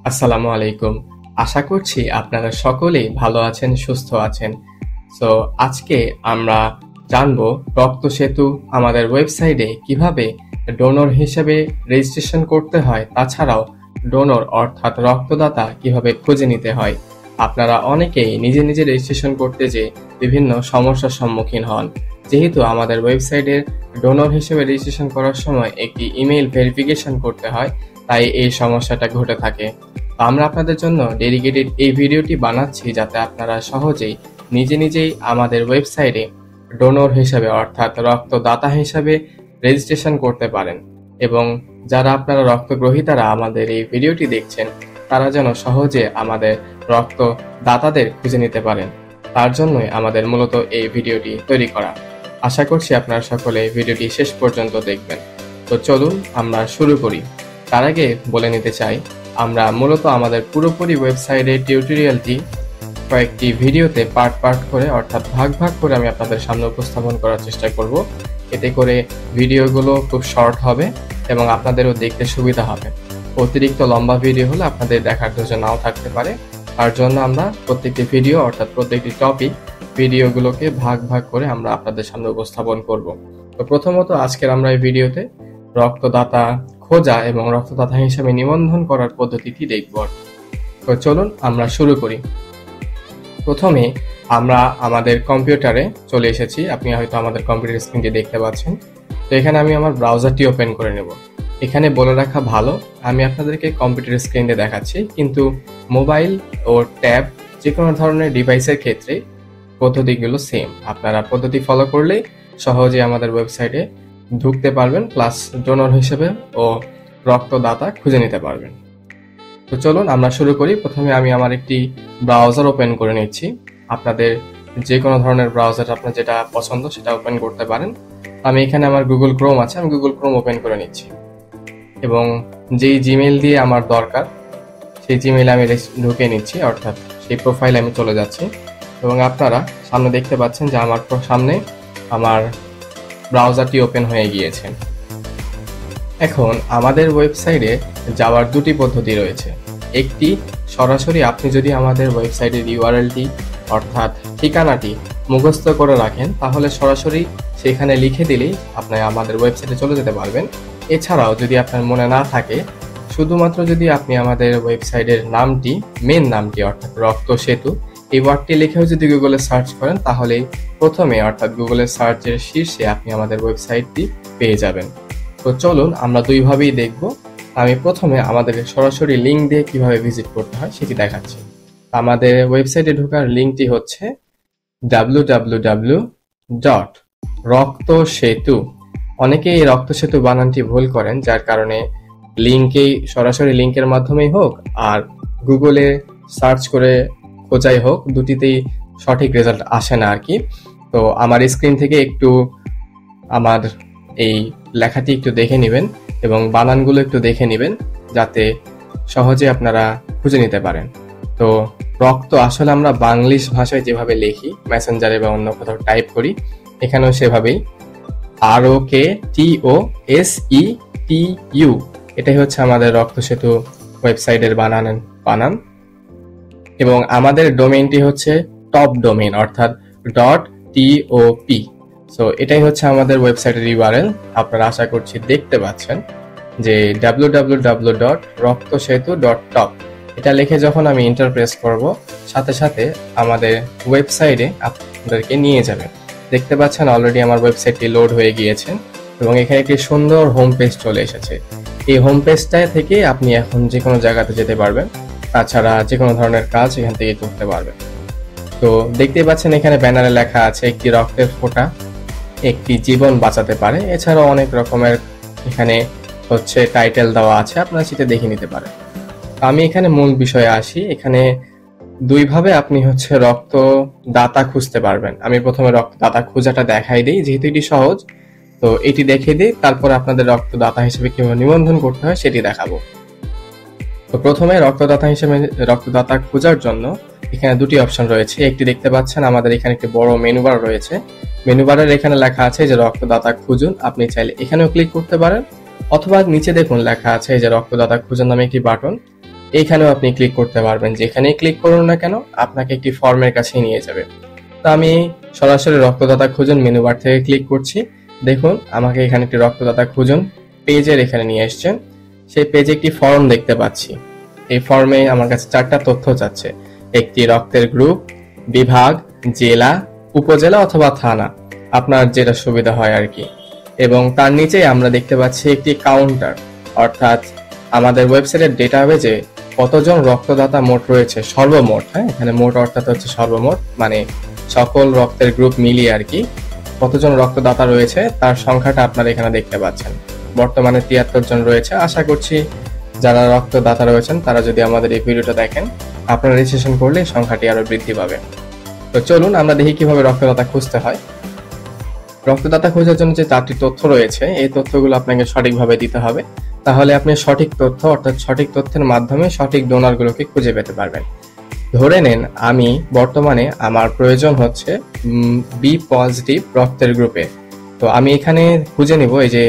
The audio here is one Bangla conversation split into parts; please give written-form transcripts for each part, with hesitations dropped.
আসসালামু আলাইকুম। আশা করছি আপনারা সকলেই ভালো আছেন, সুস্থ আছেন। সো আজকে আমরা জানবো রক্ত সেতু আমাদের ওয়েবসাইটে কিভাবে ডোনর হিসেবে রেজিস্ট্রেশন করতে হয়, তাছাড়াও ডোনর অর্থাৎ রক্তদাতা কিভাবে খুঁজে নিতে হয়। আপনারা অনেকেই নিজে নিজে রেজিস্ট্রেশন করতে যেয়ে বিভিন্ন সমস্যার সম্মুখীন হন। যেহেতু আমাদের ওয়েবসাইটের ডোনর হিসেবে রেজিস্ট্রেশন করার সময় একটি ইমেইল ভেরিফিকেশন করতে হয়, তাই এই সমস্যাটা ঘটে থাকে। আমরা আপনাদের জন্য ডেডিকেটেড এই ভিডিওটি বানাচ্ছি যাতে আপনারা সহজেই নিজেই আমাদের ওয়েবসাইটে ডোনর হিসেবে অর্থাৎ রক্তদাতা হিসেবে রেজিস্ট্রেশন করতে পারেন, এবং যারা আপনারা রক্তগ্রহীতারা আমাদের এই ভিডিওটি দেখছেন তারা যেন সহজে আমাদের রক্তদাতাদের খুঁজে নিতে পারেন। তার জন্যই আমাদের মূলত এই ভিডিওটি তৈরি করা। আশা করছি আপনারা সকলে ভিডিওটি শেষ পর্যন্ত দেখবেন। তো চলুন আমরা শুরু করি। তার আগে বলে নিতে চাই, আমরা মূলত আমাদের পুরোপুরি ওয়েবসাইটের টিউটোরিয়ালটি কয়েকটি ভিডিওতে পার্ট করে অর্থাৎ ভাগ করে আমি আপনাদের সামনে উপস্থাপন করার চেষ্টা করব। এতে করে ভিডিওগুলো খুব শর্ট হবে এবং আপনাদেরও দেখতে সুবিধা হবে। অতিরিক্ত লম্বা ভিডিও হলে আপনাদের দেখার ধৈর্য নাও থাকতে পারে। তার জন্য আমরা প্রত্যেকটি ভিডিও অর্থাৎ প্রত্যেকটি টপিক ভিডিওগুলোকে ভাগ করে আমরা আপনাদের সামনে উপস্থাপন করব। তো প্রথমত আজকের আমরা এই ভিডিওতে রক্তদাতা খোঁজা এবং রক্তদাতা হিসেবে নিবন্ধন করার পদ্ধতিটি দেখব। তো চলুন আমরা শুরু করি। প্রথমে আমরা আমাদের কম্পিউটারে চলে এসেছি। আপনি হয়তো আমাদের কম্পিউটার স্ক্রিনটি দেখতে পাচ্ছেন। তো এখানে আমি আমার ব্রাউজারটি ওপেন করে নেব। এখানে বলে রাখা ভালো, আমি আপনাদেরকে কম্পিউটার স্ক্রিনে দেখাচ্ছি, কিন্তু মোবাইল ও ট্যাব যে কোনো ধরনের ডিভাইসের ক্ষেত্রে পদ্ধতিগুলো সেম। আপনারা পদ্ধতি ফলো করলেই সহজে আমাদের ওয়েবসাইটে ঢুকতে পারবেন, প্লাস ডোনর হিসেবে ও রক্তদাতা খুঁজে নিতে পারবেন। তো চলুন আমরা শুরু করি। প্রথমে আমি আমার একটি ব্রাউজার ওপেন করে নিচ্ছি। আপনাদের যে কোনো ধরনের ব্রাউজার আপনার যেটা পছন্দ সেটা ওপেন করতে পারেন। আমি এখানে আমার গুগল ক্রোম আছে, আমি গুগল ক্রোম ওপেন করে নিচ্ছি এবং যেই জিমেইল দিয়ে আমার দরকার সেই জিমেইল আমি ঢুকে নিচ্ছি, অর্থাৎ সেই প্রোফাইলে আমি চলে যাচ্ছি। এবং আপনারা সামনে দেখতে পাচ্ছেন যে আমার সামনে আমার ব্রাউজারটি ওপেন হয়ে গিয়েছে। এখন আমাদের ওয়েবসাইটে যাওয়ার দুটি পদ্ধতি রয়েছে। একটি, সরাসরি আপনি যদি আমাদের ওয়েবসাইটের ইউআরএলটি অর্থাৎ ঠিকানাটি মুখস্থ করে রাখেন তাহলে সরাসরি সেখানে লিখে দিলেই আপনি আমাদের ওয়েবসাইটে চলে যেতে পারবেন। এছাড়াও যদি আপনার মনে না থাকে, শুধুমাত্র যদি আপনি আমাদের ওয়েবসাইটের নামটি, মেন নামটি অর্থাৎ রক্ত সেতু, এই ওয়ার্ডটি লিখেও যদি গুগলে সার্চ করেন তাহলেই প্রথমে অর্থাৎ গুগলের সার্চের শীর্ষে আপনি আমাদের ওয়েবসাইটটি পেয়ে যাবেন। তো চলুন আমরা দুইভাবেই দেখব। আমি প্রথমে আমাদের সরাসরি লিঙ্ক দিয়ে কিভাবে ভিজিট করতে হয় সেটি দেখাচ্ছি। আমাদের ওয়েবসাইটে ঢোকার লিঙ্কটি হচ্ছে www.রক্তসেতু। অনেকেই এই রক্তসেতু বানানটি ভুল করেন, যার কারণে লিঙ্কেই সরাসরি লিঙ্কের মাধ্যমেই হোক আর গুগলে সার্চ করে খোঁজাই হোক, দুটিতেই সঠিক রেজাল্ট আসে না আর কি। তো আমার স্ক্রিন থেকে একটু আমার এই লেখাটি একটু দেখে নেবেন এবং বানানগুলো একটু দেখে নেবেন যাতে সহজে আপনারা খুঁজে নিতে পারেন। তো রক্ত আসলে আমরা বাংলিশ ভাষায় যেভাবে লিখি, মেসেঞ্জারে বা অন্য কোথাও টাইপ করি, এখানেও সেভাবেই ROKTOSETU, এটাই হচ্ছে আমাদের রক্ত সেতু ওয়েবসাইটের বানান। এবং আমাদের ডোমেইনটি হচ্ছে টপ ডোমেইন অর্থাৎ .top। সো এটাই হচ্ছে আমাদের ওয়েবসাইটের ইউআরএল। আপনারা আশা করছি দেখতে পাচ্ছেন যে www.রক্তসেতু.top। এটা লিখে যখন আমি এন্টার প্রেস করব, সাথে সাথে আমাদের ওয়েবসাইটে আপনাদেরকে নিয়ে যাবে। দেখতে পাচ্ছেন অলরেডি আমার ওয়েবসাইটটি লোড হয়ে গিয়েছে এবং এখানে একটি সুন্দর হোম পেজ চলে এসেছে। এই হোম পেজটা থেকে আপনি এখন যে কোনো জায়গাতে যেতে পারবেন, তাছাড়া যে কোনো ধরনের কাজ এখান থেকে করতে পারবেন। তো দেখতেই পাচ্ছেন এখানে ব্যানারে লেখা আছে একটি রক্তের ফোঁটা একটি জীবন বাঁচাতে পারে। এছাড়াও অনেক রকমের এখানে হচ্ছে টাইটেল দেওয়া আছে, আপনারা সেটা দেখে নিতে পারেন। আমি এখানে মূল বিষয়ে আসি। এখানে দুইভাবে আপনি হচ্ছে রক্তদাতা খুঁজতে পারবেন। আমি প্রথমে রক্তদাতা খোঁজাটা দেখাই দিই, যেহেতু এটি সহজ। তো এটি দেখে দিই, তারপর আপনাদের রক্তদাতা হিসেবে কিভাবে নিবন্ধন করতে হয় সেটি দেখাবো। তো প্রথমে রক্তদাতা খোঁজার জন্য এখানে দুটি অপশন রয়েছে। একটি দেখতে পাচ্ছেন আমাদের এখানে একটি বড় মেনু বার রয়েছে। মেনু বারের এখানে লেখা আছে যে রক্তদাতা খুঁজুন, আপনি চাইলে এখানেও ক্লিক করতে পারেন, অথবা নিচে দেখুন লেখা আছে যে রক্তদাতা খুঁজুন নামে একটি বাটন, এইখানেও আপনি ক্লিক করতে পারবেন, যেখানেই ক্লিক করুন না কেন আপনাকে একটি ফর্মের কাছে নিয়ে যাবে। তো আমি সরাসরি রক্তদাতা খুঁজুন মেনু বার থেকে ক্লিক করছি। দেখুন আমাকে এখানে একটি রক্তদাতা খুঁজুন পেজের এখানে নিয়ে এসছেন। সেই পেজে একটি ফর্ম দেখতে পাচ্ছি। এই ফর্মে আমার কাছে 4টা তথ্য চাচ্ছে, একটি রক্তের গ্রুপ, বিভাগ, জেলা, উপজেলা অথবা থানা, আপনার যেটা সুবিধা হয় আর কি। এবং তার নিচে আমরা দেখতে পাচ্ছি একটি কাউন্টার, অর্থাৎ আমাদের ওয়েবসাইটের ডেটাবেজে কতজন রক্তদাতা মোট রয়েছে, সর্বমোট। হ্যাঁ, এখানে মোট অর্থাৎ হচ্ছে সর্বমোট, মানে সকল রক্তের গ্রুপ মিলিয়ে আর কি কতজন রক্তদাতা রয়েছে তার সংখ্যাটা আপনারা এখানে দেখতে পাচ্ছেন। বর্তমানে 73 জন রয়েছে। আশা করছি যারা রক্তদাতা রয়েছেন তারা যদি আমাদের এই ভিডিওটা দেখেন, আপনারা রেজিস্ট্রেশন করলে সংখ্যাটি আরো বৃদ্ধি পাবে। তো চলুন আমরা দেখি কিভাবে রক্তদাতা খুঁজতে হয়। রক্তদাতা খোঁজার জন্য যে 4টি তথ্য রয়েছে, এই তথ্যগুলো আপনাকে সঠিকভাবে দিতে হবে, তাহলে আপনি সঠিক তথ্য অর্থাৎ সঠিক তথ্যের মাধ্যমে সঠিক ডোনারগুলোকে খুঁজে পেতে পারবেন। ধরে নেন আমি বর্তমানে আমার প্রয়োজন হচ্ছে বি পজিটিভ রক্তের গ্রুপে। তো আমি এখানে খুঁজে নিব, এই যে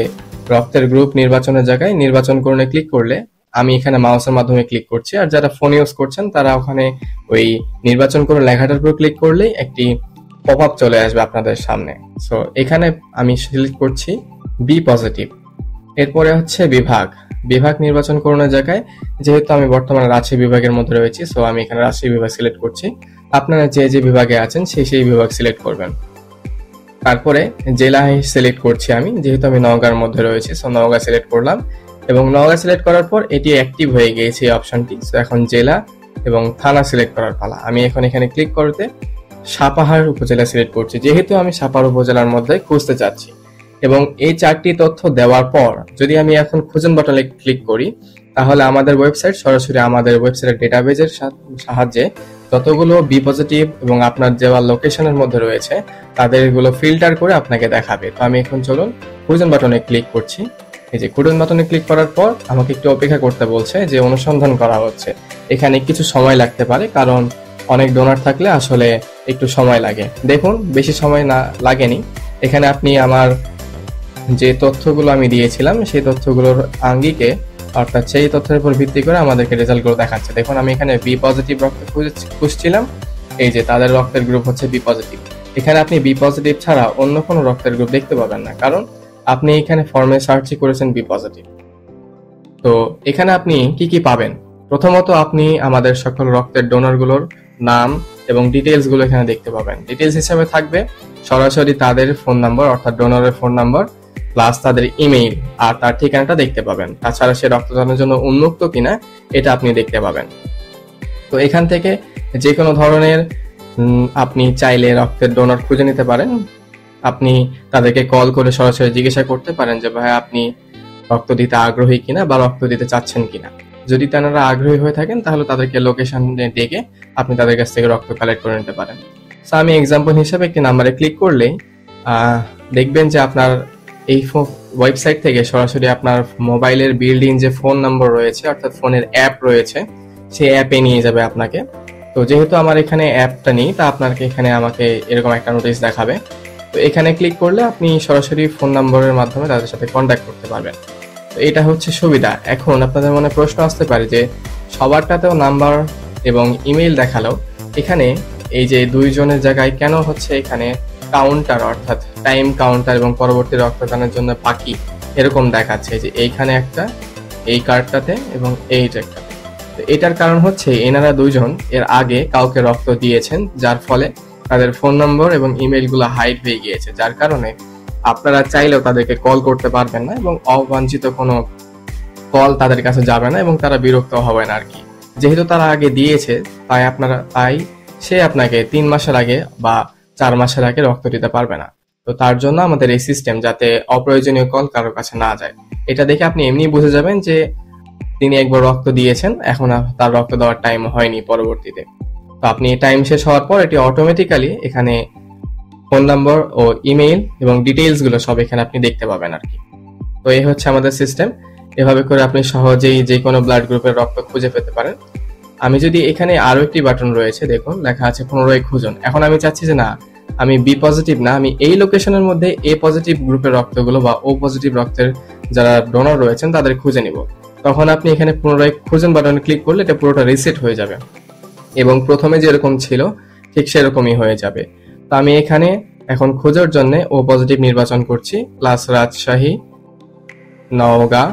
রক্তের গ্রুপ নির্বাচনের জায়গায় নির্বাচন করণে ক্লিক করলে আমি এখানে মাউসের মাধ্যমে ক্লিক করছি, আর যারা ফোন ইউজ করছেন তারা ওখানে ওই নির্বাচন করে লেখাটার উপর ক্লিক করলেই একটি পপ আপ চলে আসবে আপনাদের সামনে। সো এখানে আমি সিলেক্ট করছি বি পজিটিভ। এরপরে হচ্ছে বিভাগ। বিভাগ নির্বাচন করানোর জায়গায় যেহেতু আমি বর্তমানে রাজশাহী বিভাগের মধ্যে রয়েছি, সো আমি এখানে রাজশাহী বিভাগ সিলেক্ট করছি। আপনারা যে যে বিভাগে আছেন সেই বিভাগ সিলেক্ট করবেন। তারপরে জেলা সিলেক্ট করছি আমি, যেহেতু আমি নওগাঁর মধ্যে রয়েছি, সো নওগাঁ সিলেক্ট করলাম। এবং নওগাঁ সিলেক্ট করার পর এটি অ্যাক্টিভ হয়ে গিয়েছে এই অপশনটি। সো এখন জেলা এবং থানা সিলেক্ট করার পালা। আমি এখন এখানে ক্লিক করতে সাপাহার উপজেলা সিলেক্ট করছি, যেহেতু আমি সাপাহার উপজেলার মধ্যে খুঁজতে চাচ্ছি। এবং এই 4টি তথ্য দেওয়ার পর যদি আমি এখন খুঁজুন বাটনে ক্লিক করি, তাহলে আমাদের ওয়েবসাইট সরাসরি আমাদের ওয়েবসাইটের ডেটাবেজের সাহায্যে যতগুলো বি পজিটিভ এবং আপনার দেওয়া লোকেশনের মধ্যে রয়েছে তাদের এগুলো ফিল্টার করে আপনাকে দেখাবে। তো আমি এখন চলুন খুঁজুন বাটনে ক্লিক করছি। এই যে খুঁজুন বাটনে ক্লিক করার পর আমাকে একটু অপেক্ষা করতে বলছে, যে অনুসন্ধান করা হচ্ছে। এখানে কিছু সময় লাগতে পারে, কারণ অনেক ডোনার থাকলে আসলে একটু সময় লাগে। দেখুন বেশি সময় না লাগেনি। এখানে আপনি আমার যে তথ্যগুলো আমি দিয়েছিলাম সেই তথ্যগুলোর আঙ্গিকে অর্থাৎ সেই তথ্যের উপর ভিত্তি করে আমাদেরকে রেজাল্টগুলো দেখাচ্ছে। দেখুন আমি এখানে বি পজিটিভ রক্ত খুঁজছিলাম, এই যে তাদের রক্তের গ্রুপ হচ্ছে বি পজিটিভ। এখানে আপনি বি পজিটিভ ছাড়া অন্য কোনো রক্তের গ্রুপ দেখতে পাবেন না, কারণ আপনি এখানে ফর্মে সার্চই করেছেন বি পজিটিভ। তো এখানে আপনি কি কি পাবেন? প্রথমত আপনি আমাদের সকল রক্তের ডোনারগুলোর নাম এবং ডিটেলস গুলো এখানে দেখতে পাবেন। ডিটেলস হিসাবে থাকবে সরাসরি তাদের ফোন নাম্বার অর্থাৎ ডোনারের ফোন নাম্বার প্লাস তাদের ইমেইল আর তার ঠিকানাটা দেখতে পাবেন। তাছাড়া সে রক্তদানের জন্য উন্মুক্ত কিনা এটা আপনি দেখতে পাবেন। তো এখান থেকে যে কোনো ধরনের আপনি চাইলে রক্তের ডোনার খুঁজে নিতে পারেন। আপনি তাদেরকে কল করে সরাসরি জিজ্ঞাসা করতে পারেন যে ভাই আপনি রক্ত দিতে আগ্রহী কিনা বা রক্ত দিতে চাচ্ছেন কিনা। যদি তারা আগ্রহী হয়ে থাকেন তাহলে তাদেরকে লোকেশনে ডেকে আপনি তাদের কাছ থেকে রক্ত কালেক্ট করে নিতে পারেন। সো আমি এক্সাম্পল হিসেবে একটি নাম্বারে ক্লিক করলেই দেখবেন যে আপনার এই ওয়েবসাইট থেকে সরাসরি আপনার মোবাইলের বিল্ডিং যে ফোন নাম্বার রয়েছে অর্থাৎ ফোনের অ্যাপ রয়েছে সেই অ্যাপে নিয়ে যাবে আপনাকে। তো যেহেতু আমার এখানে অ্যাপটা নেই, তা আপনাকে এখানে আমাকে এরকম একটা নোটিশ দেখাবে। তো এখানে ক্লিক করলে আপনি সরাসরি ফোন নম্বরের মাধ্যমে তাদের সাথে কন্ট্যাক্ট করতে পারবেন। তো এটা হচ্ছে সুবিধা। এখন আপনাদের মনে প্রশ্ন আসতে পারে যে সবারটাতেও নাম্বার এবং ইমেইল দেখালো, এখানে এই যে 2 জনের জায়গায় কেন হচ্ছে এখানে কাউন্টার অর্থাৎ টাইম কাউন্টার এবং পরবর্তী রক্তদানের জন্য বাকি এরকম দেখাচ্ছে, যে এইখানে একটা এই কার্ডটাতে এবং এইটা একটা। তো এটার কারণ হচ্ছে এনারা 2 জন এর আগে কাউকে রক্ত দিয়েছেন, যার ফলে তাদের ফোন নম্বর এবং ইমেইল গুলো হাইড হয়ে গিয়েছে, যার কারণে আপনারা চাইলেও তাদেরকে কল করতে পারবেন না এবং অবাঞ্ছিত কোনো কল তাদের কাছে যাবে না এবং তারা বিরক্ত হবে না আর কি। যেহেতু তারা আগে দিয়েছে তাই সে আপনাকে 3 মাসের আগে বা 4 মাসের আগে রক্ত দিতে পারবে না। তো তার জন্য আমাদের এই সিস্টেম, যাতে অপ্রয়োজনীয় কল কারোর কাছে না যায়। এটা দেখে আপনি এমনি বুঝে যাবেন যে তিনি একবার রক্ত দিয়েছেন, এখন তার রক্ত দেওয়ার টাইম হয়নি পরবর্তীতে। তো আপনি টাইম শেষ হওয়ার পর এটি অটোমেটিক্যালি এখানে ফোন নাম্বার ও ইমেইল এবং ডিটেইলস গুলো সব এখানে আপনি দেখতে পাবেন আর কি। তো এই হচ্ছে আমাদের সিস্টেম। এভাবে করে আপনি সহজেই যে কোনো ব্লাড গ্রুপের রক্ত খুঁজে পেতে পারেন। আমি যদি এখানে আরো একটি বাটন রয়েছে, দেখুন লেখা আছে পুনরায় খুঁজুন। এখন আমি চাচ্ছি যে না, আমি বি পজিটিভ না, আমি এই লোকেশনের মধ্যে এ পজিটিভ গ্রুপের রক্তগুলো বা ও পজিটিভ রক্তের যারা ডোনার রয়েছেন তাদের খুঁজে নিব। তখন আপনি এখানে পুনরায় খুঁজুন বাটনে ক্লিক করলে এটা পুরোটা রিসেট হয়ে যাবে এবং প্রথমে যেরকম ছিল ঠিক সেরকমই হয়ে যাবে। তো আমি এখানে এখন খোঁজার জন্য ও পজিটিভ নির্বাচন করছি, প্লাস রাজশাহী, নওগাঁ,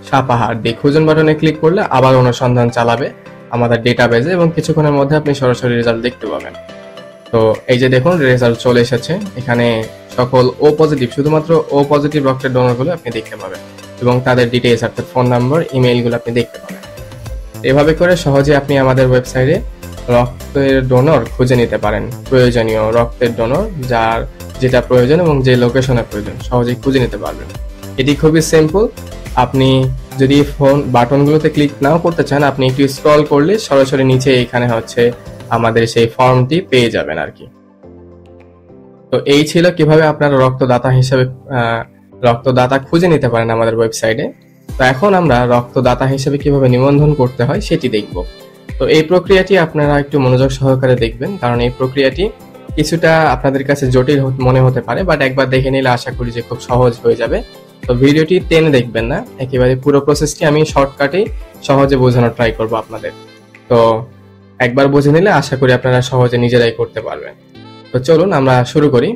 সাপাহার দিয়ে খুঁজুন বাটনে ক্লিক করলে আবার অনুসন্ধান চালাবে আমাদের ডেটাবেজে এবং কিছুক্ষণের মধ্যে আপনি সরাসরি রেজাল্ট দেখতে পাবেন। তো এই যে দেখুন রেজাল্ট চলে এসেছে, এখানে সকল ও পজিটিভ, শুধুমাত্র ও পজিটিভ রক্তের ডোনারগুলো আপনি দেখতে পাবেন এবং তাদের ডিটেইলস অর্থাৎ ফোন নাম্বার, ইমেইলগুলো আপনি দেখতে পাবেন। এভাবে করে সহজে আপনি আমাদের ওয়েবসাইটে রক্তের ডোনর খুঁজে নিতে পারেন, প্রয়োজনীয় রক্তের ডোনর যার যেটা প্রয়োজন এবং যে লোকেশনে প্রয়োজন সহজেই খুঁজে নিতে পারবেন। এটি খুবই সিম্পল। আপনি যদি ফোন বাটনগুলোতে ক্লিক নাও করতে চান, আপনি একটু স্ক্রল করলে সরাসরি নিচে এখানে হচ্ছে আমাদের সেই ফর্মটি পেয়ে যাবেন আর কি। তো এই ছিল কিভাবে আপনারা রক্তদাতা হিসেবে রক্তদাতা খুঁজে নিতে পারেন আমাদের ওয়েবসাইটে। তো এখন আমরা রক্তদাতা হিসেবে কিভাবে নিবন্ধন করতে হয় সেটি দেখব। তো এই প্রক্রিয়াটি আপনারা একটু মনোযোগ সহকারে দেখবেন, কারণ এই প্রক্রিয়াটি কিছুটা আপনাদের কাছে জটিল মনে হতে পারে, বাট একবার দেখে নিলে আশা করি যে খুব সহজ হয়ে যাবে। তো ভিডিওটি টেনে দেখবেন না, একেবারে পুরো প্রসেসটি আমি শর্টকাটেই সহজে বোঝানোর ট্রাই করব আপনাদের। তো একবার বুঝে নিলে আশা করি আপনারা সহজে নিজেরাই করতে পারবেন। তো চলুন আমরা শুরু করি।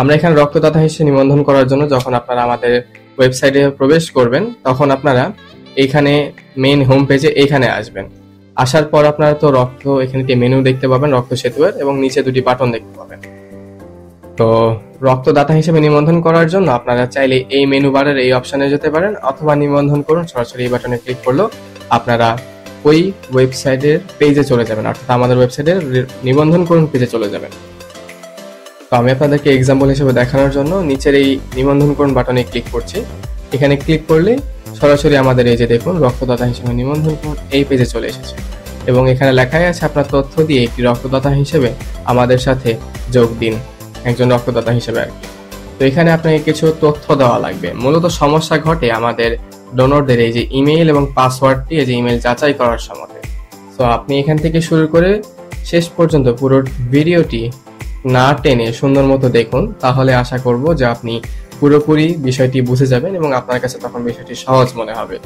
আমরা এখানে রক্তদাতা হিসেবে নিবন্ধন করার জন্য যখন আপনারা আমাদের ওয়েবসাইটে প্রবেশ করবেন তখন আপনারা এখানে মেইন হোম পেজে এখানে আসবেন। আসার পর আপনারা তো এখানে একটি মেনু দেখতে পাবেন রক্ত সেতুয়ের এবং নিচে দুটি বাটন দেখতে পাবেন। তো রক্তদাতা হিসেবে নিবন্ধন করার জন্য আপনারা চাইলে এই মেনু বারের এই অপশনে যেতে পারেন অথবা নিবন্ধন করুন, সরাসরি এই বাটনে ক্লিক করলেও আপনারা ওই ওয়েবসাইটের পেজে চলে যাবেন, অর্থাৎ আমাদের ওয়েবসাইটের নিবন্ধন করুন পেজে চলে যাবেন। তো আমি আপনাদেরকে এক্সাম্পল হিসেবে দেখানোর জন্য নিচের এই নিবন্ধন করুন বাটনে ক্লিক করছি। এখানে ক্লিক করলে সরাসরি আমাদের এই যে দেখুন রক্তদাতা হিসেবে নিবন্ধন করুন এই পেজে চলে এসেছে এবং এখানে লেখাই আছে আপনার তথ্য দিয়ে একটি রক্তদাতা হিসেবে আমাদের সাথে যোগ দিন, একজন রক্তদাতা হিসেবে আর কি। তো এখানে আপনাকে কিছু তথ্য দেওয়া লাগবে। মূলত সমস্যা ঘটে আমাদের ডোনরদের এই যে ইমেইল এবং পাসওয়ার্ডটি, এই যে ইমেইল যাচাই করার সময়। তো আপনি এখান থেকে শুরু করে শেষ পর্যন্ত পুরো ভিডিওটি না টেনে সুন্দর মতো দেখুন, তাহলে আশা করব যে আপনি পুরোপুরি বিষয়টি বুঝে যাবেন এবং আপনার কাছে তখন বিষয়টি সহজ মনে হবে।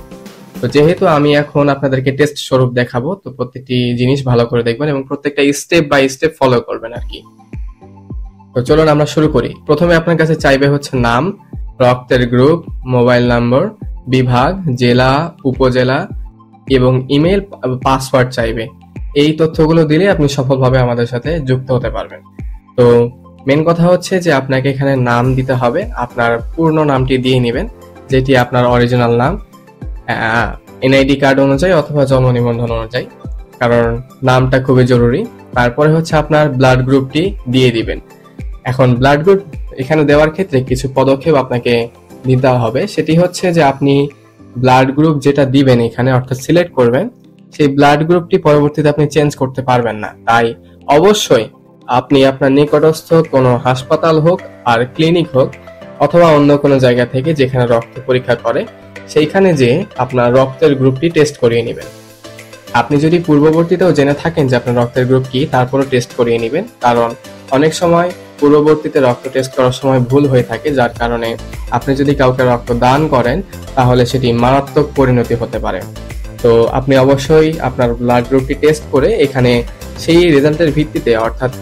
তো যেহেতু আমি এখন আপনাদেরকে টেস্ট স্বরূপ দেখাবো, তো প্রত্যেকটি জিনিস ভালো করে দেখবেন এবং প্রত্যেকটা স্টেপ বাই স্টেপ ফলো করবেন আর কি। তো চলুন আমরা শুরু করি। প্রথমে আপনার কাছে চাইবে হচ্ছে নাম, রক্তের গ্রুপ, মোবাইল নম্বর, বিভাগ, জেলা, উপজেলা এবং ইমেল, পাসওয়ার্ড চাইবে। এই তথ্যগুলো দিলে আপনি সফলভাবে আমাদের সাথে যুক্ত হতে পারবেন। তো মেন কথা হচ্ছে যে আপনাকে এখানে নাম দিতে হবে, আপনার পূর্ণ নামটি দিয়ে নেবেন, যেটি আপনার অরিজিনাল নাম এনআইডি কার্ড অনুযায়ী অথবা জন্ম নিবন্ধন অনুযায়ী, কারণ নামটা খুবই জরুরি। তারপরে হচ্ছে আপনার ব্লাড গ্রুপটি দিয়ে দিবেন। এখন ব্লাড গ্রুপ এখানে দেওয়ার ক্ষেত্রে কিছু পদক্ষেপ আপনাকে নিতে হবে। সেটি হচ্ছে যে আপনি ব্লাড গ্রুপ যেটা দিবেন এখানে অর্থাৎ সিলেক্ট করবেন, সেই ব্লাড গ্রুপটি পরবর্তীতে আপনি চেঞ্জ করতে পারবেন না। তাই অবশ্যই আপনি আপনার নিকটস্থ কোনো হাসপাতাল হোক আর ক্লিনিক হোক অথবা অন্য কোনো জায়গা থেকে যেখানে রক্ত পরীক্ষা করে সেইখানে যে আপনার রক্তের গ্রুপটি টেস্ট করিয়ে নেবেন। আপনি যদি পূর্ববর্তীতেও জেনে থাকেন যে আপনার রক্তের গ্রুপ কি, তারপরও টেস্ট করিয়ে নেবেন, কারণ অনেক সময় পূর্ববর্তীতে রক্ত টেস্ট করার সময় ভুল হয়ে থাকে, যার কারণে আপনি যদি কাউকে রক্ত দান করেন তাহলে সেটি মারাত্মক পরিণতি হতে পারে। তো আপনি অবশ্যই আপনার ব্লাড গ্রুপটি টেস্ট করে এখানে সেই রেজাল্টের ভিত্তিতে, অর্থাৎ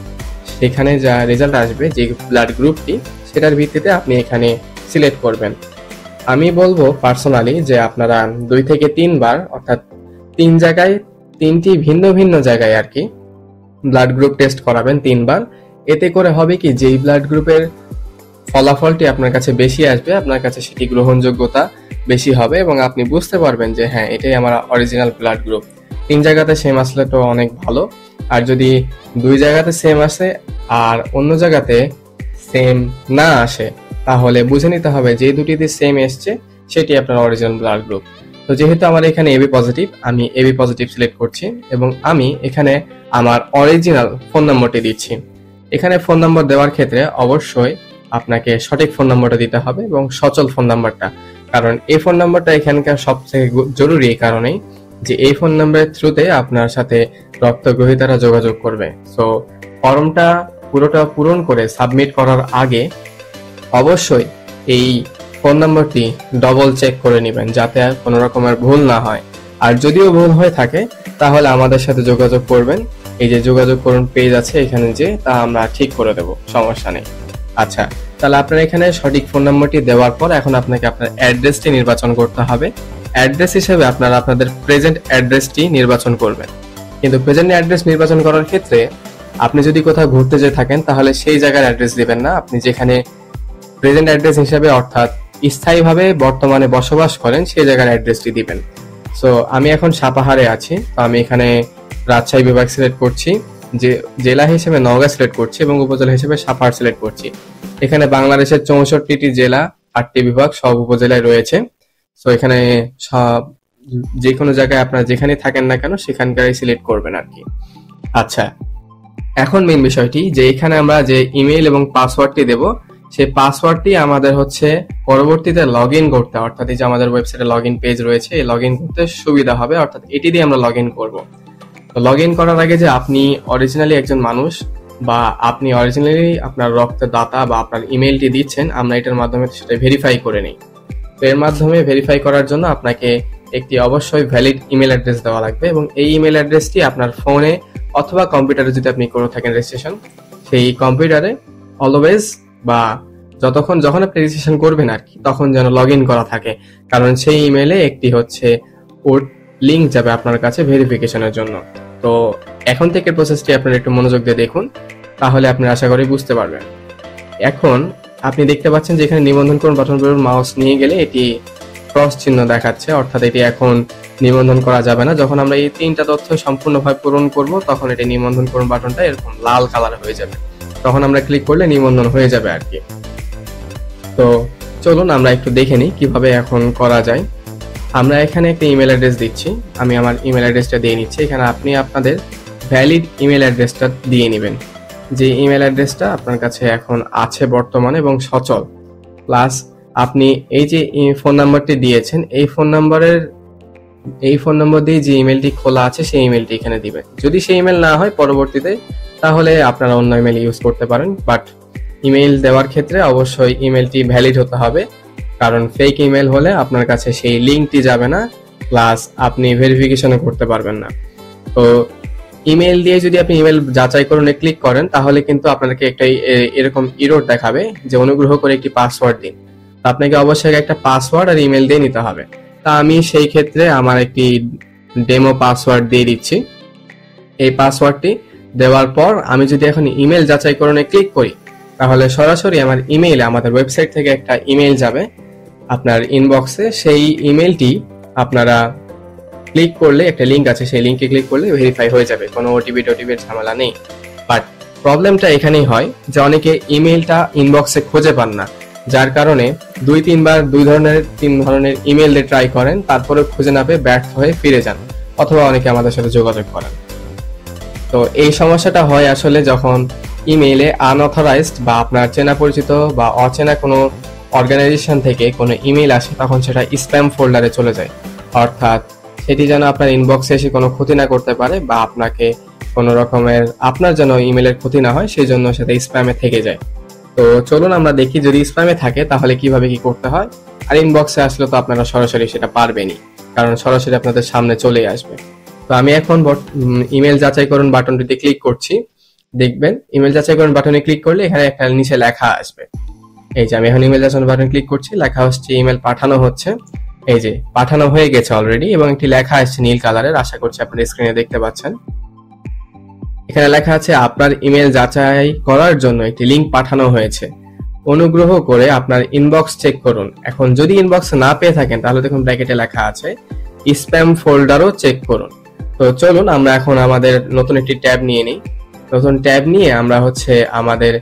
সেখানে যা রেজাল্ট আসবে যে ব্লাড গ্রুপটি, সেটার ভিত্তিতে আপনি এখানে সিলেক্ট করবেন। আমি বলবো পার্সোনালি যে আপনারা 2 থেকে 3 বার অর্থাৎ 3 জায়গায় 3টি ভিন্ন ভিন্ন জায়গায় আর কি ব্লাড গ্রুপ টেস্ট করাবেন 3 বার। এতে করে হবে কি, যেই ব্লাড গ্রুপের ফলাফলটি আপনার কাছে বেশি আসবে আপনার কাছে সেটি গ্রহণযোগ্যতা বেশি হবে এবং আপনি বুঝতে পারবেন যে হ্যাঁ এটাই আমার অরিজিনাল ব্লাড গ্রুপ। 3 জায়গাতে সেম আসলে তো অনেক ভালো, আর যদি 2 জায়গাতে সেম আসে আর অন্য জায়গাতে সেম না আসে তাহলে বুঝে নিতে হবে যে দুটিতে সেম এসছে সেটি আপনার অরিজিনাল ব্লাড গ্রুপ। তো যেহেতু আমার এখানে এবি পজিটিভ, আমি এবি পজিটিভ সিলেক্ট করছি এবং আমি এখানে আমার অরিজিনাল ফোন নম্বরটি দিচ্ছি। এখানে ফোন নম্বর দেওয়ার ক্ষেত্রে অবশ্যই আপনাকে সঠিক ফোন নম্বরটা দিতে হবে এবং সচল ফোন নাম্বারটা, কারণ এই ফোন নাম্বারটা এখানকার সবথেকে জরুরি এই কারণেই যে এই ফোন নাম্বারের থ্রুতে আপনার সাথে রক্ত গ্রহীতারা যোগাযোগ করবে। সো ফর্মটা পুরোটা পূরণ করে সাবমিট করার আগে অবশ্যই এই ফোন নাম্বারটি ডবল চেক করে নেবেন যাতে আর কোনো রকমের ভুল না হয়। আর যদিও ভুল হয়ে থাকে তাহলে আমাদের সাথে যোগাযোগ করবেন। এই যে যোগাযোগ করুন পেজ আছে এখানে, যে তা আমরা ঠিক করে দেব, সমস্যা নেই। আচ্ছা, তাহলে আপনার এখানে সঠিক ফোন নাম্বারটি দেওয়ার পর এখন আপনাকে আপনার অ্যাড্রেসটি নির্বাচন করতে হবে। অ্যাড্রেস হিসেবে আপনারা আপনাদের প্রেজেন্ট অ্যাড্রেসটি নির্বাচন করবেন। কিন্তু প্রেজেন্ট অ্যাড্রেস নির্বাচন করার ক্ষেত্রে আপনি যদি কোথাও ঘুরতে যেয়ে থাকেন তাহলে সেই জায়গার অ্যাড্রেস দিবেন না। আপনি যেখানে প্রেজেন্ট অ্যাড্রেস হিসেবে অর্থাৎ স্থায়ীভাবে বর্তমানে বসবাস করেন সেই জায়গার অ্যাড্রেসটি দিবেন। সো আমি এখন সাপাহারে আছি, তো আমি এখানে রাজশাহী বিভাগ সিলেক্ট করছি, যে জেলা হিসেবে নওগাঁ সিলেক্ট করছি এবং উপজেলা হিসেবে সাপাহার সিলেক্ট করছি। এখানে বাংলাদেশের 64টি জেলা, 8টি বিভাগ, সব উপজেলায় রয়েছে। সো এখানে সব যে কোনো জায়গায় আপনারা যেখানে থাকেন না কেন সেখানকারই সিলেক্ট করবেন আর কি। আচ্ছা, এখন মেইন বিষয়টি যে এখানে আমরা যে ইমেইল এবং পাসওয়ার্ডটি দেব, সেই পাসওয়ার্ডটি আমাদের হচ্ছে পরবর্তীতে লগ ইন করতে, অর্থাৎ এই যে আমাদের ওয়েবসাইটে লগ ইন পেজ রয়েছে, এই লগ ইন করতে সুবিধা হবে, অর্থাৎ এটি দিয়ে আমরা লগ ইন করবো। তো লগ ইন করার আগে যে আপনি অরিজিনালি একজন মানুষ বা আপনি অরিজিনালি আপনার রক্তদাতা বা আপনার ইমেইলটি দিচ্ছেন, আমরা এটার মাধ্যমে সেটা ভেরিফাই করে নিই। তো এর মাধ্যমে ভেরিফাই করার জন্য আপনাকে একটি অবশ্যই ভ্যালিড ইমেল অ্যাড্রেস দেওয়া লাগবে এবং এই ইমেল অ্যাড্রেসটি আপনার ফোনে অথবা কম্পিউটারে যদি আপনি করে থাকেন রেজিস্ট্রেশন, সেই কম্পিউটারে অলওয়েজ বা যখন আপনি রেজিস্ট্রেশন করবেন আর কি, তখন যেন লগ ইন করা থাকে, কারণ সেই ইমেলে একটি হচ্ছে লিংক যাবে আপনার কাছে ভেরিফিকেশনের জন্য। তো এখন থেকে প্রসেসটি আপনারা একটু মনোযোগ দিয়ে দেখুন, তাহলে আপনি আশা করি বুঝতে পারবেন। এখন আপনি দেখতে পাচ্ছেন যে এখানে নিবন্ধন করুন বাটন পর মাউস নিয়ে গেলে এটি ক্রস চিহ্ন দেখাচ্ছে, অর্থাৎ এটি এখন নিবন্ধন করা যাবে না। যখন আমরা এই 3টা তথ্য সম্পূর্ণভাবে পূরণ করব তখন এটি নিবন্ধন করুন বাটনটা এরকম লাল কালার হয়ে যাবে, তখন আমরা ক্লিক করলে নিবন্ধন হয়ে যাবে আর কি। তো চলুন আমরা একটু দেখে নিই কিভাবে এখন করা যায়। আমরা এখানে একটা ইমেল অ্যাড্রেস দিচ্ছি, আমি আমার ইমেল অ্যাড্রেসটা দিয়ে নিচ্ছি। এখানে আপনি আপনাদের ভ্যালিড ইমেল অ্যাড্রেসটা দিয়ে নেবেন, যে ইমেল অ্যাড্রেসটা আপনার কাছে এখন আছে বর্তমানে এবং সচল, প্লাস আপনি এই যে ফোন নাম্বারটি দিয়েছেন এই ফোন নম্বর দিয়ে যে ইমেলটি খোলা আছে সেই ইমেলটি এখানে দিবেন। যদি সেই ইমেল না হয় পরবর্তীতে তাহলে আপনারা অন্য ইমেল ইউজ করতে পারেন, বাট ইমেল দেওয়ার ক্ষেত্রে অবশ্যই ইমেলটি ভ্যালিড হতে হবে, কারণ ফেক ইমেল হলে আপনার কাছে সেই লিঙ্কটি যাবে না, প্লাস আপনি ভেরিফিকেশনও করতে পারবেন না। তো ইমেল দিয়ে যদি আপনি ইমেল যাচাই করুন ক্লিক করেন তাহলে কিন্তু আপনাকে একটা এরকম ইরর দেখাবে যে অনুগ্রহ করে একটি পাসওয়ার্ড দিন। আপনাকে অবশ্যই একটা পাসওয়ার্ড আর ইমেল দিয়ে নিতে হবে। তা আমি সেই ক্ষেত্রে আমার একটি ডেমো পাসওয়ার্ড দিয়ে দিচ্ছি। এই পাসওয়ার্ডটি দেওয়ার পর আমি যদি এখন ইমেল যাচাই করুনে ক্লিক করি তাহলে সরাসরি আমার ইমেইলে আমাদের ওয়েবসাইট থেকে একটা ইমেল যাবে আপনার ইনবক্সে। সেই ইমেলটি আপনারা ক্লিক করলে একটা লিঙ্ক আছে, সেই লিঙ্কে ক্লিক করলে ভেরিফাই হয়ে যাবে, কোনো ওটিপির ঝামেলা নেই। বাট প্রবলেমটা এখানেই হয় যে অনেকে ইমেলটা ইনবক্সে খুঁজে পান না, যার কারণে 2-3বার 3 ধরনের ইমেল দিয়ে ট্রাই করেন, তারপরে খুঁজে না পেয়ে ব্যর্থ হয়ে ফিরে যান, অথবা অনেকে আমাদের সাথে যোগাযোগ করেন। তো এই সমস্যাটা হয় আসলে যখন ইমেইলে আনঅথরাইজড বা আপনার চেনা পরিচিত বা অচেনা কোনো অর্গানাইজেশন থেকে কোনো ইমেল আসে, তখন সেটা স্প্যাম ফোল্ডারে চলে যায়, অর্থাৎ সেটি যেন আপনার ইনবক্সে এসে কোনো ক্ষতি না করতে পারে বা আপনাকে কোনো রকমের আপনার যেন ইমেলের ক্ষতি না হয়, সেই জন্য সেটা স্প্যামে থেকে যায়। তো চলুন আমরা দেখি যদি স্প্যামে থাকে তাহলে কিভাবে কি করতে হয়। আর ইনবক্সে আসলে তো আপনারা সরাসরি সেটা পারবেনই, কারণ সরাসরি আপনাদের সামনে চলে আসবে। তো আমি এখন ইমেল যাচাই করুন বাটনটিতে ক্লিক করছি। দেখবেন ইমেল যাচাই করুন বাটনে ক্লিক করলে এখানে একটা নিচে লেখা আসবে, এই যে আমি এখন ইমেল যাচাই বাটনে ক্লিক করছি, লেখা হচ্ছে ইমেল পাঠানো হচ্ছে। এই যে পাঠানো হয়ে গেছে অলরেডি এবং একটি লেখা আসছে নীল কালারের, আশা করছি আপনারা স্ক্রিনে দেখতে পাচ্ছেন। এখানে লেখা আছে আপনার ইমেল যাচাই করার জন্য একটি লিংক পাঠানো হয়েছে, অনুগ্রহ করে আপনার ইনবক্স চেক করুন। এখন যদি ইনবক্স না পেয়ে থাকেন তাহলে দেখুন ব্র্যাকেটে লেখা আছে স্প্যাম ফোল্ডারও চেক করুন। তো চলুন আমরা এখন আমাদের নতুন একটি ট্যাব নিয়ে নিই। নতুন ট্যাব নিয়ে আমরা হচ্ছে আমাদের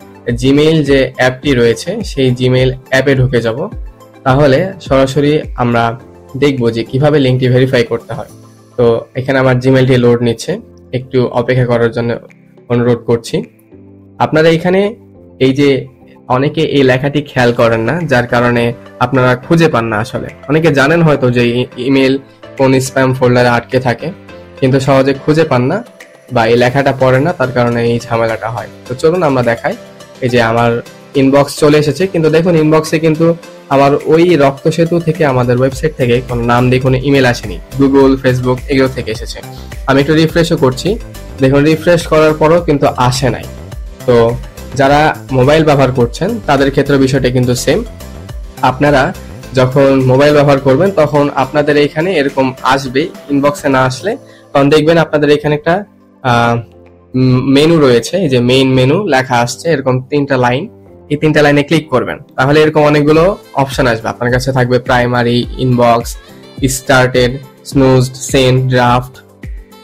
জিমেইল যে অ্যাপটি রয়েছে সেই জিমেইল অ্যাপে ঢুকে যাব। তাহলে সরাসরি আমরা দেখব যে কিভাবে লিঙ্কটি ভেরিফাই করতে হয়। তো এখানে আমার জিমেইলটি লোড নিচ্ছে, একটু অপেক্ষা করার জন্য অনুরোধ করছি। আপনারা এখানে এই যে অনেকে এই লেখাটি খেয়াল করেন না, যার কারণে আপনারা খুঁজে পান না। আসলে অনেকে জানেন হয়তো যে ইমেল কোন স্প্যাম ফোল্ডারে আটকে থাকে, কিন্তু সহজে খুঁজে পান না বা এই লেখাটা পড়েন না, তার কারণে এই ঝামেলাটা হয়। তো চলুন আমরা দেখাই। এই যে আমার ইনবক্স চলে এসেছে, কিন্তু দেখুন ইনবক্সে কিন্তু আমার ওই রক্ত সেতু থেকে আমাদের ওয়েবসাইট থেকে কোনো নাম দিয়ে কোনো ইমেল আসেনি, গুগল, ফেসবুক এগুলো থেকে এসেছে। আমি একটু রিফ্রেশও করছি, দেখুন রিফ্রেশ করার পরও কিন্তু আসে নাই। তো যারা মোবাইল ব্যবহার করছেন তাদের ক্ষেত্রে বিষয়টা কিন্তু সেম। আপনারা যখন মোবাইল ব্যবহার করবেন তখন আপনাদের এখানে এরকম আসবে, ইনবক্সে না আসলে তখন দেখবেন আপনাদের এখানে একটা মেনু রয়েছে, এই যে মেইন মেনু লেখা আসছে এরকম 3টা লাইন। এই 3টা লাইনে ক্লিক করবেন, তাহলে এরকম অনেকগুলো অপশন আসবে। আপনার কাছে থাকবে primary, inbox, started, snoozed, send, draft,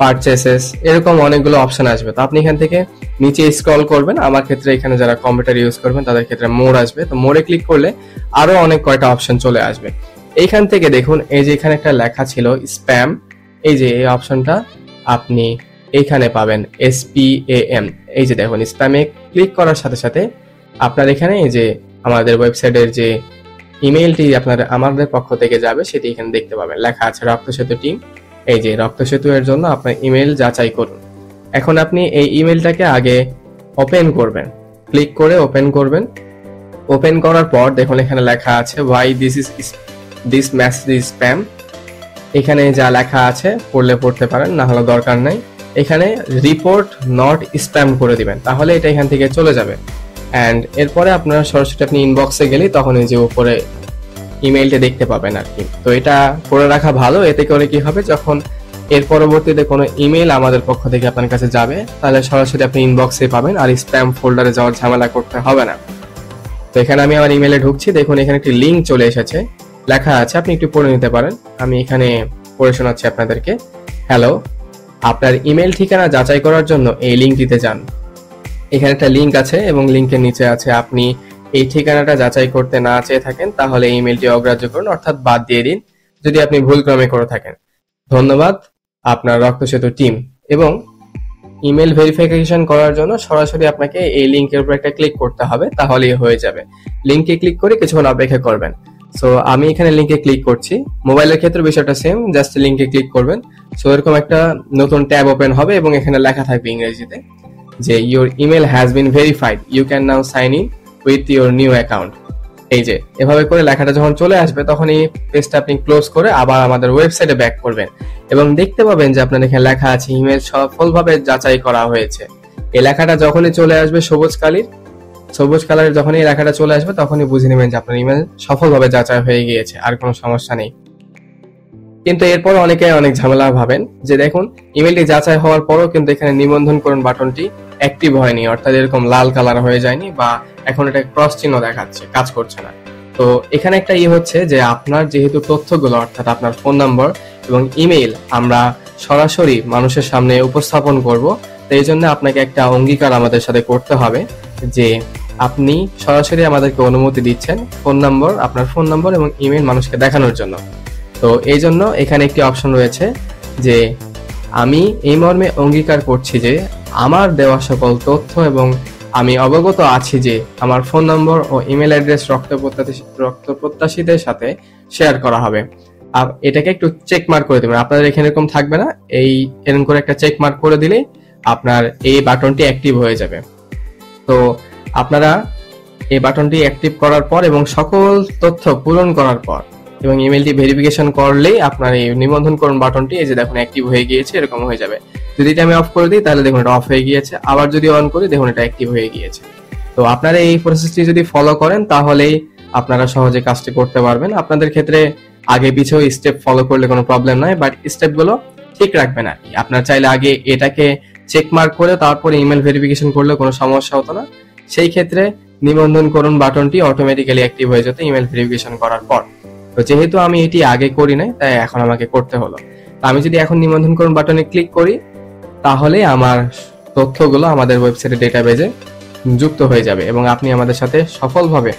purchases, এরকম অনেকগুলো অপশন আসবে। তো আপনি এখান থেকে নিচে স্ক্রল করবেন। আমার ক্ষেত্রে এখানে যারা কম্পিউটার ইউজ করবেন তাদের ক্ষেত্রে মোর আসবে, তো মোরে ক্লিক করলে আরো অনেক কয়টা অপশন চলে আসবে। এইখান থেকে দেখুন এই যে এখানে একটা লেখা ছিল স্প্যাম, এই যে এই অপশনটা আপনি এইখানে পাবেন, SPAM। এই যে দেখুন স্প্যামে ক্লিক করার সাথে সাথে আপনার এখানে এই যে আমাদের ওয়েবসাইটের যে ইমেইলটি আমাদের পক্ষ থেকে যাবে সেটি এখানে দেখতে পাবেন, লেখা আছে রক্ত সেতু টিম। এই যে রক্ত সেতু এর জন্য আপনার ইমেল যাচাই করুন। এখন আপনি এই ইমেলটাকে আগে ওপেন করবেন, ক্লিক করে ওপেন করবেন। ওপেন করার পর দেখুন এখানে লেখা আছে why this message is spam। এখানে যা লেখা আছে পড়তে পারেন, না হলে দরকার নাই। এখানে রিপোর্ট নট স্প্যাম করে দিবেন, তাহলে এটা এখান থেকে চলে যাবে। এন্ড এরপরে আপনারা সরাসরি আপনি ইনবক্সে গেলেই তখন এই যে উপরে ইমেইলটা দেখতে পাবেন আর কি। তো এটা করে রাখা ভালো, এতে করে কি হবে যখন এর পরবর্তীতে কোনো ইমেল আমাদের পক্ষ থেকে আপনার কাছে যাবে তাহলে সরাসরি আপনি ইনবক্সে পাবেন, আর স্প্যাম ফোল্ডারে যাওয়ার ঝামেলা করতে হবে না। তো এখানে আমি আমার ইমেলে ঢুকছি, দেখুন এখানে একটি লিঙ্ক চলে এসেছে, লেখা আছে, আপনি একটু পড়ে নিতে পারেন। আমি এখানে পড়ে শোনাচ্ছি আপনাদেরকে। হ্যালো, আপনার ইমেল ঠিকানা যাচাই করার জন্য এই লিঙ্কটিতে যান। এখানে একটা লিঙ্ক আছে এবং লিঙ্কের নিচে আছে আপনি এই ঠিকানাটা যাচাই করতে না চেয়ে থাকেন তাহলে ইমেলটি অগ্রাহ্য করুন, অর্থাৎ বাদ দিয়ে দিন যদি আপনি ভুলক্রমে করে থাকেন। ধন্যবাদ আপনার রক্ত সেতু টিম। এবং ইমেল ভেরিফিকেশন করার জন্য সরাসরি আপনাকে এই লিঙ্কের উপর একটা ক্লিক করতে হবে, তাহলেই হয়ে যাবে। লিঙ্কে ক্লিক করে কিছুক্ষণ অপেক্ষা করবেন। সো আমি এখানে লিঙ্কে ক্লিক করছি। মোবাইলের ক্ষেত্রে বিষয়টা সেম, জাস্ট লিঙ্কে ক্লিক করবেন। সো এরকম একটা নতুন ট্যাব ওপেন হবে এবং এখানে লেখা থাকবে ইংরেজিতে যে your email has been verified, you can now sign in with your new account. এই যে এভাবে করে লেখাটা যখন চলে আসবে তখন এই পেজটা আপনি ক্লোজ করে আবার আমাদের ওয়েবসাইটে ব্যাক করবেন এবং দেখতে পাবেন যে আপনার এখানে লেখা আছে ইমেল সফলভাবে যাচাই করা হয়েছে। এই লেখাটা যখনই চলে আসবে সবুজ কালারের যখনই এই লেখাটা চলে আসবে তখনই বুঝে নেবেন যে আপনার ইমেল সফলভাবে যাচাই হয়ে গিয়েছে, আর কোনো সমস্যা নেই। কিন্তু এরপর অনেকে অনেক ঝামেলা ভাবেন যে দেখুন ইমেলটি যাচাই হওয়ার পরও কিন্তু এখানে নিবন্ধন করুন বাটনটি অ্যাক্টিভ হয়নি, অর্থাৎ এরকম লাল কালার হয়ে যায়নি বা এখন এটা ক্রস চিহ্ন দেখাচ্ছে, কাজ করছে না। তো এখানে একটা হচ্ছে যে আপনার যেহেতু তথ্যগুলো অর্থাৎ আপনার ফোন নাম্বার এবং ইমেইল আমরা সরাসরি মানুষের সামনে উপস্থাপন করব, তো এই জন্য আপনাকে একটা অঙ্গীকার আমাদের সাথে করতে হবে যে আপনি সরাসরি আমাদেরকে অনুমতি দিচ্ছেন আপনার ফোন নাম্বার এবং ইমেইল মানুষকে দেখানোর জন্য। তো এই জন্য এখানে একটি অপশন রয়েছে যে আমি এই মর্মে অঙ্গীকার করছি যে আমার দেওয়া সকল তথ্য এবং আমি অবগত আছি যে আমার ফোন নম্বর ও ইমেল অ্যাড্রেস রক্ত প্রত্যাশীদের সাথে শেয়ার করা হবে। এটাকে একটু চেক মার্ক করে দেবেন, আপনাদের এখানে এরকম থাকবে না, এরকম করে একটা চেক মার্ক করে দিলেই আপনার এই বাটনটি অ্যাক্টিভ হয়ে যাবে। তো আপনারা এই বাটনটি অ্যাক্টিভ করার পর এবং সকল তথ্য পূরণ করার পর এবং ইমেলটি ভেরিফিকেশন করলেই আপনার এই নিবন্ধনকরণ বাটনটি এই যে দেখুন অ্যাক্টিভ হয়ে গিয়েছে, এরকম হয়ে যাবে। যদি এটা আমি অফ করে দিই তাহলে দেখুন এটা অফ হয়ে গিয়েছে, আবার যদি অন করি দেখুন এটা অ্যাক্টিভ হয়ে গিয়েছে। তো আপনারা এই প্রসেসটি যদি ফলো করেন তাহলেই আপনারা সহজে কাজটি করতে পারবেন। আপনাদের ক্ষেত্রে আগে পিছেও স্টেপ ফলো করলে কোনো প্রবলেম নাই, বাট স্টেপগুলো ঠিক রাখবেন আর কি। আপনারা চাইলে আগে এটাকে চেক মার্ক করে তারপরে ইমেল ভেরিফিকেশন করলে কোনো সমস্যা হতো না। সেই ক্ষেত্রে নিবন্ধনকরণ বাটনটি অটোমেটিক্যালি অ্যাক্টিভ হয়ে যেত ইমেল ভেরিফিকেশন করার পর। তো যেহেতু আমি এটি আগে করি নাই তাই এখন আমাকে করতে হলো। আমি যদি এখন নিবন্ধনকরণ বাটনে ক্লিক করি তাহলে আমার তথ্যগুলো আমাদের ওয়েবসাইটের ডেটাবেজে যুক্ত হয়ে যাবে এবং আপনি আমাদের সাথে সফলভাবে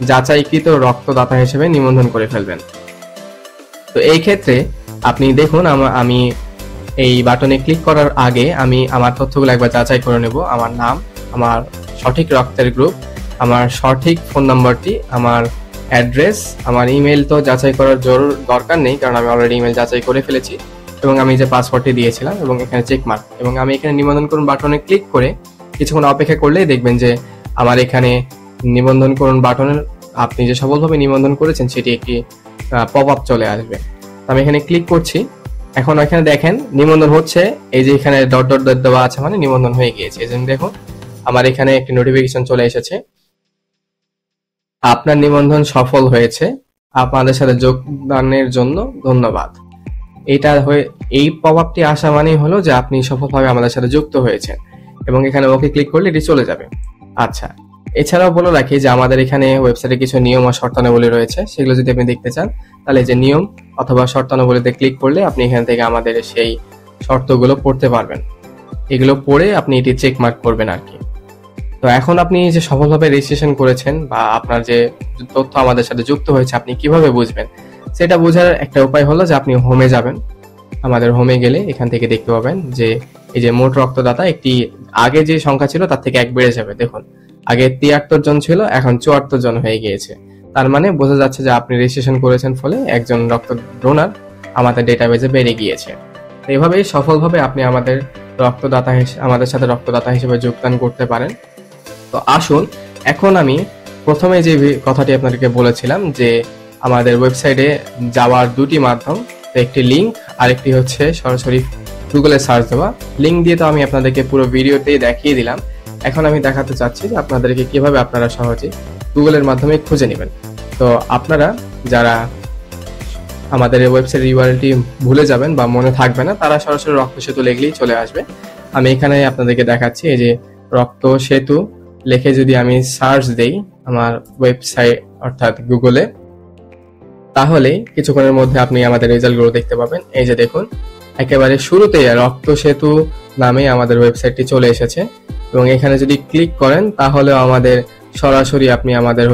যাচাইকৃত রক্তদাতা হিসেবে নিবন্ধন করে ফেলবেন। তো এই ক্ষেত্রে আপনি দেখুন আমি এই বাটনে ক্লিক করার আগে আমি আমার তথ্যগুলো একবার যাচাই করে নেব। আমার নাম, আমার সঠিক রক্তের গ্রুপ, আমার সঠিক ফোন নাম্বারটি, আমার অ্যাড্রেস, আমার ইমেল তো যাচাই করার দরকার নেই কারণ আমি অলরেডি ইমেল যাচাই করে ফেলেছি, এবং আমি যে পাসওয়ার্ডটি দিয়েছিলাম এবং এখানে চেক মার্ক, এবং আমি এখানে নিবন্ধন করুন বাটনে ক্লিক করে কিছুক্ষণ অপেক্ষা করলেই দেখবেন যে আমার এখানে নিবন্ধন করুন বাটনের আপনি যে সফলভাবে নিবন্ধন করেছেন সেটি একটি পপ আপ চলে আসবে। আমি এখানে ক্লিক করছি। এখন এখানে দেখেন নিবন্ধন হচ্ছে, এই যে এখানে ডট ডট ডট দেওয়া আছে মানে নিবন্ধন হয়ে গিয়েছে। এই জন্য দেখুন আমার এখানে একটি নোটিফিকেশন চলে এসেছে, আপনার নিবন্ধন সফল হয়েছে, আপনাদের সাথে যোগদানের জন্য ধন্যবাদ। এই পপ আপটি আসা মানেই হলো যে আপনি সফলভাবে আমাদের সাথে যুক্ত হয়েছেন, এবং এখানে ওকে ক্লিক করলে এটি চলে যাবে। আচ্ছা, এছাড়াও বলে রাখি যে আমাদের এখানে ওয়েবসাইটে কিছু নিয়ম ও শর্তাবলী রয়েছে, সেগুলো যদি আপনি দেখতে চান তাহলে যে নিয়ম অথবা শর্তাবলীতে ক্লিক করলে আপনি এখান থেকে আমাদের সেই শর্তগুলো পড়তে পারবেন। এগুলো পড়ে আপনি এটি চেক মার্ক করবেন আর কি। তো এখন আপনি যে সফলভাবে রেজিস্ট্রেশন করেছেন বা আপনার যে তথ্য আমাদের সাথে যুক্ত হয়েছে আপনি কিভাবে বুঝবেন, সেটা বোঝার একটা উপায় হলো যে আপনি হোমে যাবেন। আমাদের হোমে গেলে এখান থেকে দেখতে পাবেন যে এই যে মোট রক্তদাতা একটি আগে যে সংখ্যা ছিল তার থেকে এক বেড়ে যাবে। দেখুন আগে 73 জন ছিল, এখন 74 জন হয়ে গিয়েছে। তার মানে বোঝা যাচ্ছে যে আপনি রেজিস্ট্রেশন করেছেন, ফলে একজন রক্ত ডোনার আমাদের ডেটাবেজে বেড়ে গিয়েছে। তো এভাবেই সফলভাবে আপনি আমাদের সাথে রক্তদাতা হিসেবে যোগদান করতে পারেন। তো আসুন এখন আমি প্রথমে যে কথাটি আপনাদেরকে বলেছিলাম যে আমাদের ওয়েবসাইটে যাওয়ার দুটি মাধ্যম, একটি লিংক আর একটি হচ্ছে সরাসরি গুগলে সার্চ দেওয়া। লিংক দিয়ে তো আমি আপনাদেরকে পুরো ভিডিওতেই দেখিয়ে দিলাম। এখন আমি দেখাতে চাচ্ছি যে আপনাদেরকে কিভাবে আপনারা সহজে গুগলের মাধ্যমে খুঁজে নেবেন। তো আপনারা যারা আমাদের এই ওয়েবসাইটের ইউআরএলটি ভুলে যাবেন বা মনে থাকবে না, তারা সরাসরি রক্ত সেতু লিখলেই চলে আসবে। আমি এখানে আপনাদেরকে দেখাচ্ছি, এই যে রক্ত সেতু লিখে যদি আমি সার্চ দেই আমার ওয়েবসাইট অর্থাৎ গুগলে, তাহলে কিছুক্ষণের মধ্যে আপনি আমাদের রেজাল্টগুলো দেখতে পাবেন। এই যে দেখুন একেবারে শুরুতেই রক্ত সেতু নামে আমাদের ওয়েবসাইটটি চলে এসেছে, এবং এখানে যদি ক্লিক করেন তাহলে আমাদের সরাসরি আপনি আমাদের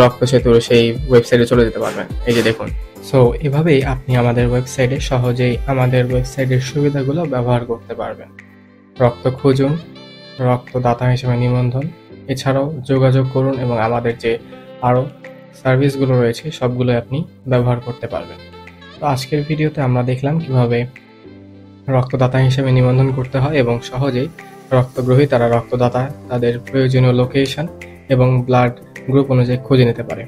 রক্ত সেতুর সেই ওয়েবসাইটে চলে যেতে পারবেন। এই যে দেখুন। সো এভাবেই আপনি আমাদের ওয়েবসাইটে সহজেই আমাদের ওয়েবসাইটের সুবিধাগুলো ব্যবহার করতে পারবেন। রক্ত খুঁজুন, রক্তদাতা হিসেবে নিবন্ধন, এছাড়াও যোগাযোগ করুন এবং আমাদের যে আরও সার্ভিসগুলো রয়েছে সবগুলো আপনি ব্যবহার করতে পারবেন। তো আজকের ভিডিওতে আমরা দেখলাম কিভাবে রক্তদাতা হিসেবে নিবন্ধন করতে হয় এবং সহজেই রক্তগ্রহীতারা রক্তদাতা তাদের প্রয়োজনীয় লোকেশন এবং ব্লাড গ্রুপ অনুযায়ী খুঁজে নিতে পারে।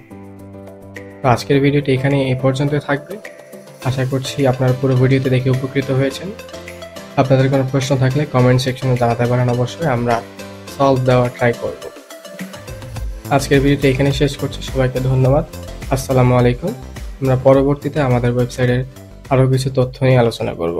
তো আজকের ভিডিওটি এখানে এই পর্যন্ত থাকবে। আশা করছি আপনারা পুরো ভিডিওতে দেখে উপকৃত হয়েছেন। আপনাদের কোনো প্রশ্ন থাকলে কমেন্ট সেকশনে জানাতে পারেন, অবশ্যই আমরা সলভ দেওয়ার ট্রাই করব। আজকের ভিডিওটি এখানে শেষ করছি। সবাইকে ধন্যবাদ। আসসালামু আলাইকুম। আমরা পরবর্তীতে আমাদের ওয়েবসাইটের আরও কিছু তথ্য নিয়ে আলোচনা করব।